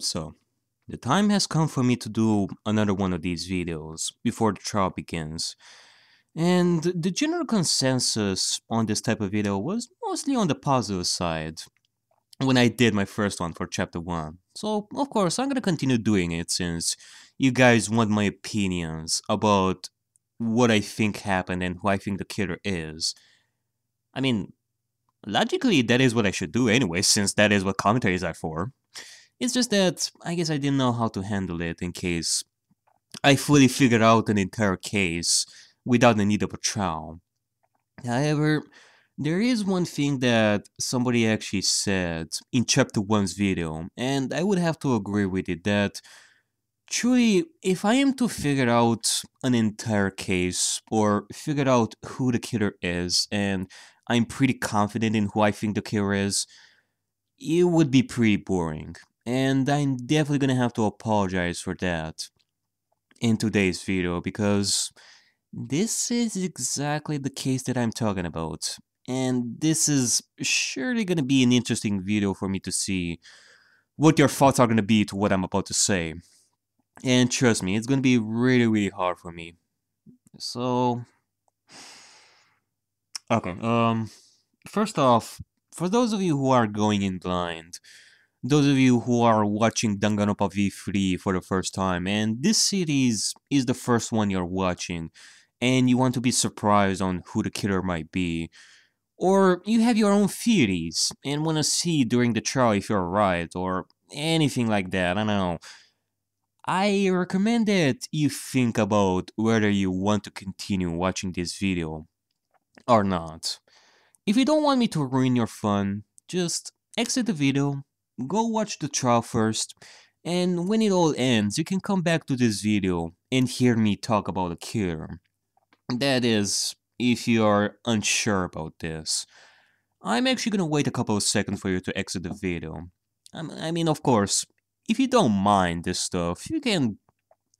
So, the time has come for me to do another one of these videos before the trial begins. And the general consensus on this type of video was mostly on the positive side when I did my first one for chapter 1. So, of course, I'm gonna continue doing it since you guys want my opinions about what I think happened and who I think the killer is. I mean, logically, that is what I should do anyway, since that is what commentaries are for. It's just that I guess I didn't know how to handle it in case I fully figured out an entire case without the need of a trial. However, there is one thing that somebody actually said in chapter 1's video, and I would have to agree with it that truly, if I am to figure out an entire case or figure out who the killer is, and I'm pretty confident in who I think the killer is, it would be pretty boring. And I'm definitely gonna have to apologize for that in today's video because this is exactly the case that I'm talking about. And this is surely gonna be an interesting video for me to see what your thoughts are gonna be to what I'm about to say. And trust me, it's gonna be really, really hard for me. So, okay, first off, for those of you who are going in blind, those of you who are watching Danganronpa V3 for the first time, and this series is the first one you're watching, and you want to be surprised on who the killer might be, or you have your own theories and want to see during the trial if you're right, or anything like that, I don't know. I recommend that you think about whether you want to continue watching this video or not. If you don't want me to ruin your fun, just exit the video, go watch the trial first, and when it all ends, you can come back to this video and hear me talk about the killer. That is, if you're unsure about this. I'm actually gonna wait a couple of seconds for you to exit the video. I mean, of course, if you don't mind this stuff, you can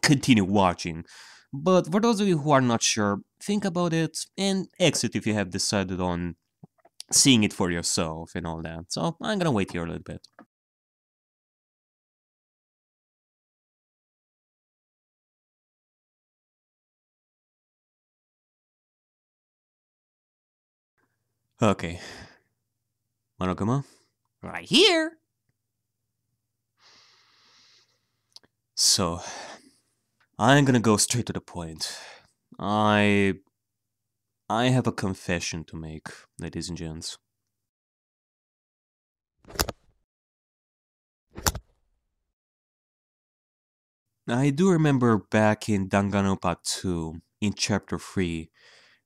continue watching. But for those of you who are not sure, think about it and exit if you have decided on seeing it for yourself and all that. So I'm gonna wait here a little bit. Okay. Monogama? Right here! So, I'm gonna go straight to the point. I... I have a confession to make, ladies and gents. I do remember back in Danganronpa 2, in chapter 3,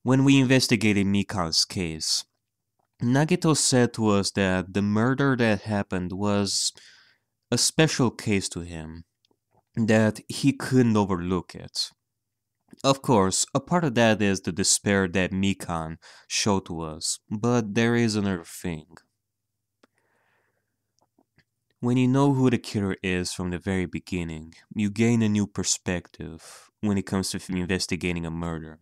when we investigated Mikan's case. Nagito said to us that the murder that happened was a special case to him, that he couldn't overlook it. Of course, a part of that is the despair that Mikan showed to us, but there is another thing. When you know who the killer is from the very beginning, you gain a new perspective when it comes to investigating a murder.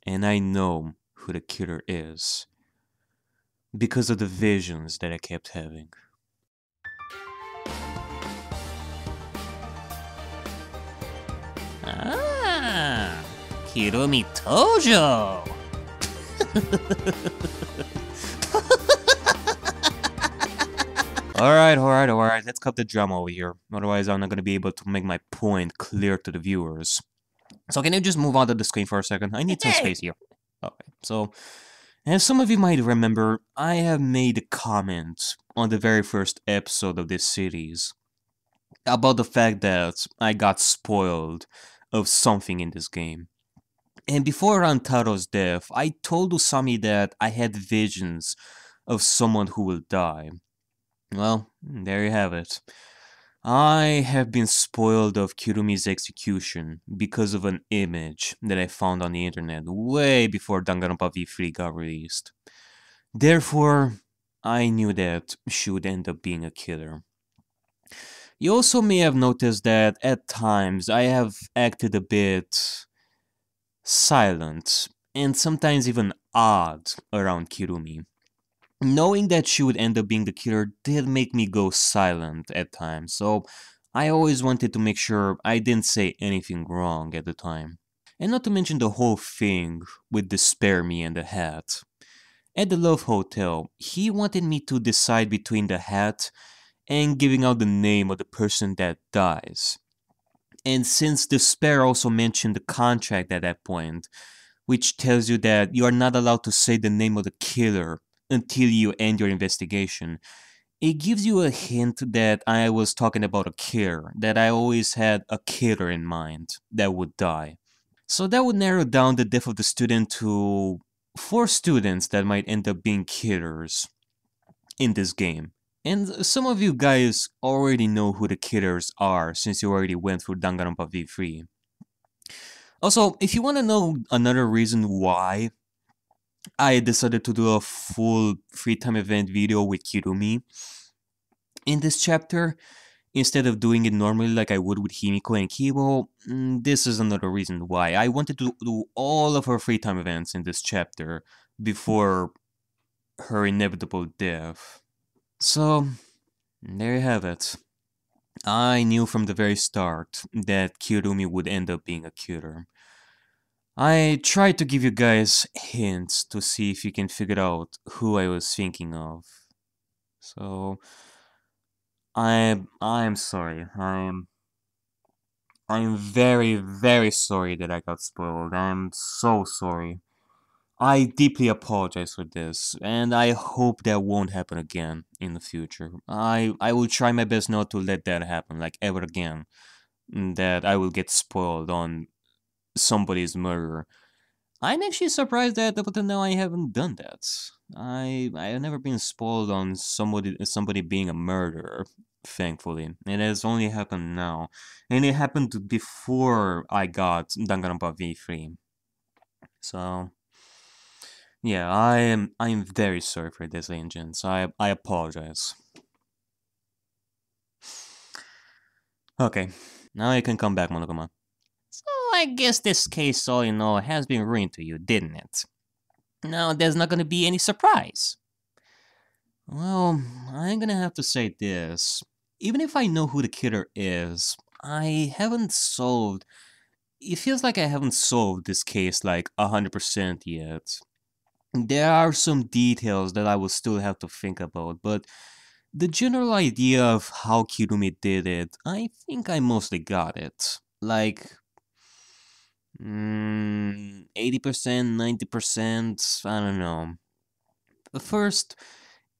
And I know who the killer is because of the visions that I kept having. Ah, Kirumi Tojo! Alright, let's cut the drama over here. Otherwise, I'm not gonna be able to make my point clear to the viewers. So can you just move on to the screen for a second? I need some space here. Okay, so, as some of you might remember, I have made a comment on the very first episode of this series about the fact that I got spoiled of something in this game. And before Rantaro's death, I told Usami that I had visions of someone who will die. Well, there you have it. I have been spoiled of Kirumi's execution because of an image that I found on the internet way before Danganronpa V3 got released. Therefore, I knew that she would end up being a killer. You also may have noticed that at times I have acted a bit silent and sometimes even odd around Kirumi. Knowing that she would end up being the killer did make me go silent at times, so I always wanted to make sure I didn't say anything wrong at the time. And not to mention the whole thing with the spare me and the hat. At the Love Hotel, he wanted me to decide between the hat and giving out the name of the person that dies. And since the spare also mentioned the contract at that point, which tells you that you are not allowed to say the name of the killer until you end your investigation, it gives you a hint that I was talking about a killer, that I always had a killer in mind that would die. So that would narrow down the death of the student to 4 students that might end up being killers in this game. And some of you guys already know who the killers are since you already went through Danganronpa V3. Also, if you want to know another reason why I decided to do a full free time event video with Kirumi in this chapter, instead of doing it normally like I would with Himiko and Kibo, this is another reason why. I wanted to do all of her free time events in this chapter before her inevitable death. So, there you have it. I knew from the very start that Kirumi would end up being a killer. I tried to give you guys hints to see if you can figure out who I was thinking of. So I'm sorry. I'm very, very sorry that I got spoiled. I'm so sorry. I deeply apologize for this, and I hope that won't happen again in the future. I will try my best not to let that happen, like ever again. That I will get spoiled on somebody's murder. I'm actually surprised that up until now I haven't done that. I have never been spoiled on somebody being a murderer, thankfully. It has only happened now. And it happened before I got Danganronpa V3. So yeah, I'm very sorry for this, Agents. I apologize. Okay, now you can come back, Monokuma. So I guess this case, all in all, has been ruined to you, didn't it? Now there's not gonna be any surprise. Well, I'm gonna have to say this. Even if I know who the killer is, I haven't solved. It feels like I haven't solved this case like 100% yet. There are some details that I will still have to think about, but the general idea of how Kirumi did it, I think I mostly got it. Like, 80%, 90%, I don't know. First,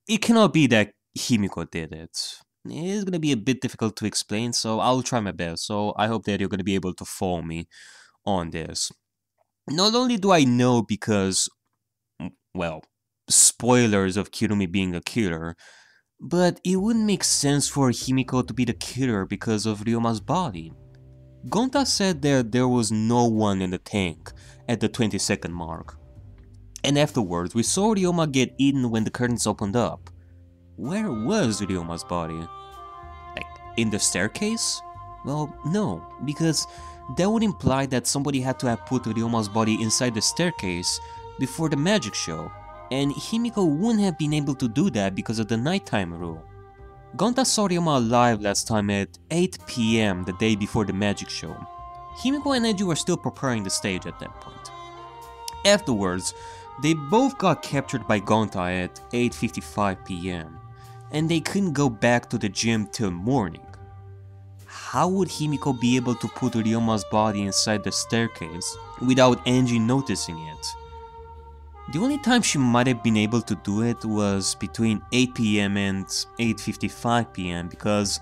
it cannot be that Himiko did it. It's gonna be a bit difficult to explain, so I'll try my best. So I hope that you're gonna be able to follow me on this. Not only do I know because, well, spoilers of Kirumi being a killer, but it wouldn't make sense for Himiko to be the killer because of Ryoma's body. Gonta said that there was no one in the tank at the 20-second mark. And afterwards, we saw Ryoma get eaten when the curtains opened up. Where was Ryoma's body? Like, in the staircase? Well, no, because that would imply that somebody had to have put Ryoma's body inside the staircase before the magic show, and Himiko wouldn't have been able to do that because of the nighttime rule. Gonta saw Ryoma alive last time at 8 PM the day before the magic show. Himiko and Eiji were still preparing the stage at that point. Afterwards, they both got captured by Gonta at 8:55 PM, and they couldn't go back to the gym till morning. How would Himiko be able to put Ryoma's body inside the staircase without Angie noticing it? The only time she might have been able to do it was between 8 PM and 8:55 PM because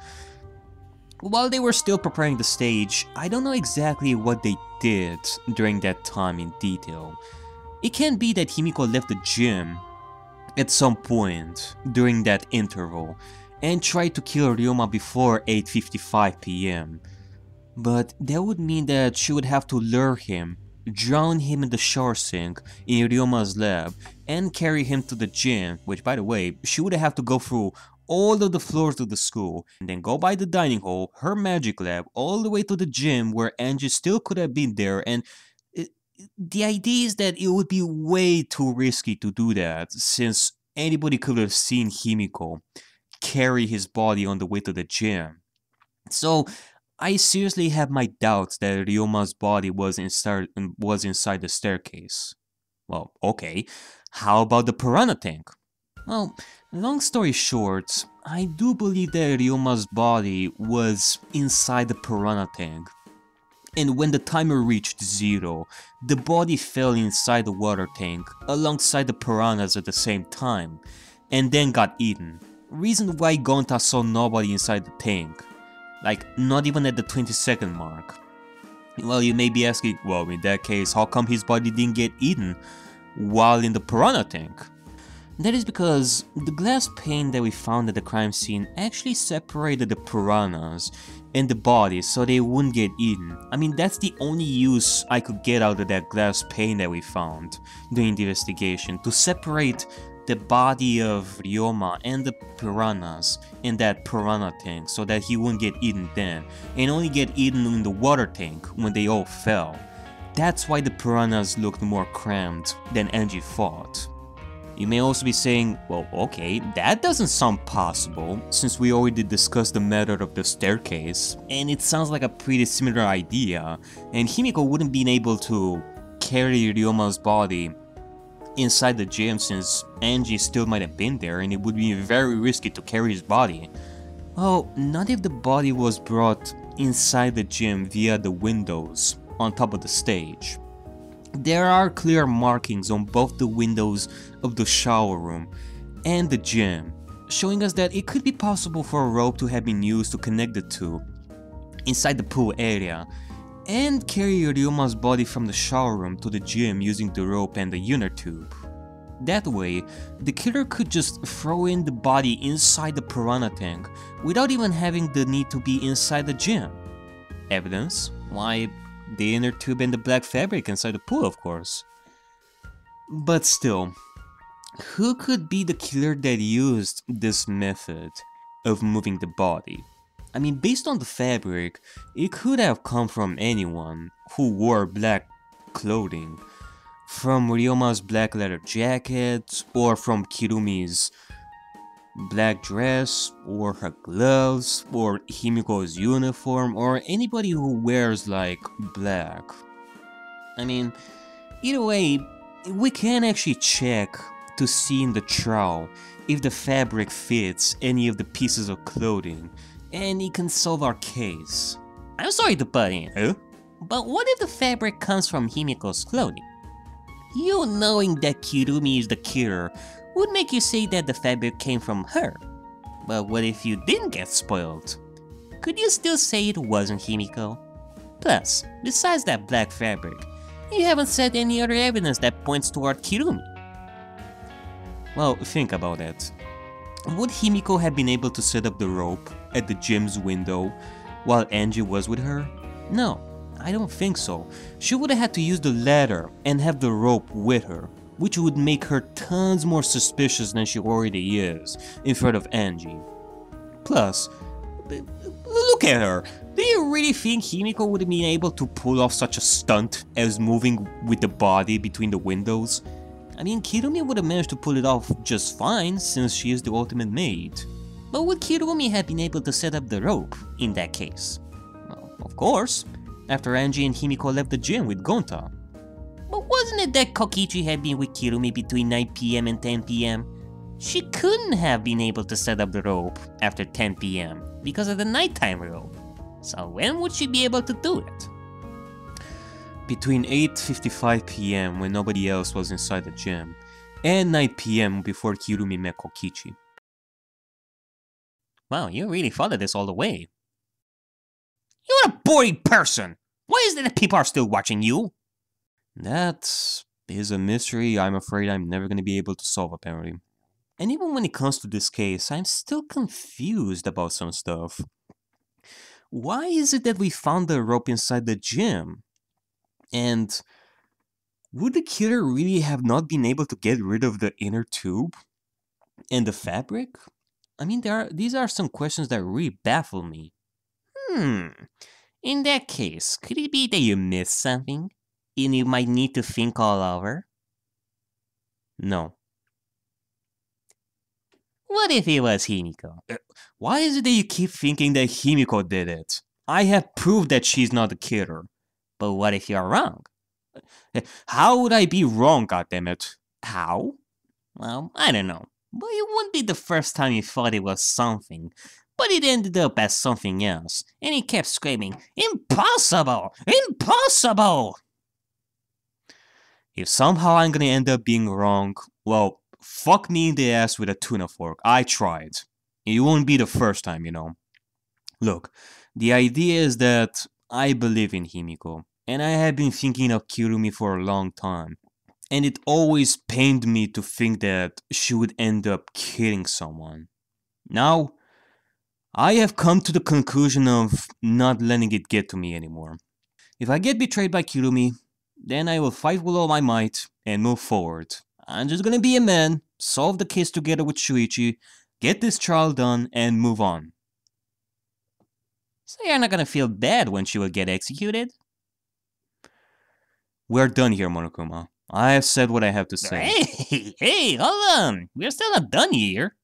while they were still preparing the stage, I don't know exactly what they did during that time in detail. It can be that Himiko left the gym at some point during that interval and tried to kill Ryoma before 8:55 PM. But that would mean that she would have to lure him, drown him in the shower sink in Ryoma's lab, and carry him to the gym, which by the way, she would have to go through all of the floors of the school, and then go by the dining hall, her magic lab, all the way to the gym where Angie still could have been there, and the idea is that it would be way too risky to do that, since anybody could have seen Himiko carry his body on the way to the gym. So I seriously have my doubts that Ryoma's body was inside the staircase. Well, okay. How about the piranha tank? Well, long story short, I do believe that Ryoma's body was inside the piranha tank. And when the timer reached 0, the body fell inside the water tank alongside the piranhas at the same time, and then got eaten. Reason why Gonta saw nobody inside the tank. Like, not even at the 20-second mark. Well, you may be asking, well, in that case, how come his body didn't get eaten while in the piranha tank? That is because the glass pane that we found at the crime scene actually separated the piranhas and the bodies so they wouldn't get eaten. I mean, that's the only use I could get out of that glass pane that we found during the investigation, to separate the body of Ryoma and the piranhas in that piranha tank so that he wouldn't get eaten then, and only get eaten in the water tank when they all fell. That's why the piranhas looked more crammed than Angie thought. You may also be saying, well, okay, that doesn't sound possible, since we already discussed the method of the staircase, and it sounds like a pretty similar idea, and Himiko wouldn't be able to carry Ryoma's body inside the gym since Angie still might have been there, and it would be very risky to carry his body. Well, not if the body was brought inside the gym via the windows on top of the stage. There are clear markings on both the windows of the shower room and the gym, showing us that it could be possible for a rope to have been used to connect the two inside the pool area, and carry Ryoma's body from the shower room to the gym using the rope and the inner tube. That way, the killer could just throw in the body inside the piranha tank without even having the need to be inside the gym. Evidence? Why, the inner tube and the black fabric inside the pool, of course. But still, who could be the killer that used this method of moving the body? I mean, based on the fabric, it could have come from anyone who wore black clothing. From Ryoma's black leather jacket, or from Kirumi's black dress, or her gloves, or Himiko's uniform, or anybody who wears like black. I mean, either way, we can actually check to see in the trowel if the fabric fits any of the pieces of clothing, and it can solve our case. I'm sorry to butt in, but what if the fabric comes from Himiko's clothing? You knowing that Kirumi is the killer would make you say that the fabric came from her. But what if you didn't get spoiled? Could you still say it wasn't Himiko? Plus, besides that black fabric, you haven't said any other evidence that points toward Kirumi. Well, think about it. Would Himiko have been able to set up the rope at the gym's window while Angie was with her? No, I don't think so. She would have had to use the ladder and have the rope with her, which would make her tons more suspicious than she already is in front of Angie. Plus, look at her. Do you really think Himiko would have been able to pull off such a stunt as moving with the body between the windows? I mean, Kirumi would have managed to pull it off just fine since she is the ultimate maid. But would Kirumi have been able to set up the rope in that case? Well, of course, after Angie and Himiko left the gym with Gonta. But wasn't it that Kokichi had been with Kirumi between 9 PM and 10 PM? She couldn't have been able to set up the rope after 10 PM because of the nighttime rule. So when would she be able to do it? Between 8:55 PM when nobody else was inside the gym, and 9 PM before Kirumi met Kokichi. Wow, you really followed this all the way. You're a boring person! Why is it that people are still watching you? That is a mystery I'm afraid I'm never going to be able to solve, apparently. And even when it comes to this case, I'm still confused about some stuff. Why is it that we found the rope inside the gym? And would the killer really have not been able to get rid of the inner tube and the fabric? I mean, these are some questions that really baffle me. In that case, could it be that you missed something and you might need to think all over? No. What if it was Himiko? Why is it that you keep thinking that Himiko did it? I have proved that she's not the killer. But what if you're wrong? How would I be wrong, goddammit? How? Well, I don't know. But it wouldn't be the first time you thought it was something. But it ended up as something else, and he kept screaming, "Impossible! Impossible!" If somehow I'm gonna end up being wrong, well, fuck me in the ass with a tuna fork. I tried. It won't be the first time, you know. Look, the idea is that I believe in Himiko, and I have been thinking of Kirumi for a long time. And it always pained me to think that she would end up killing someone. Now, I have come to the conclusion of not letting it get to me anymore. If I get betrayed by Kirumi, then I will fight with all my might and move forward. I'm just gonna be a man, solve the case together with Shuichi, get this trial done, and move on. So you're not gonna feel bad when she will get executed? We're done here, Monokuma. I have said what I have to say. Hey, hold on. We're still not done here.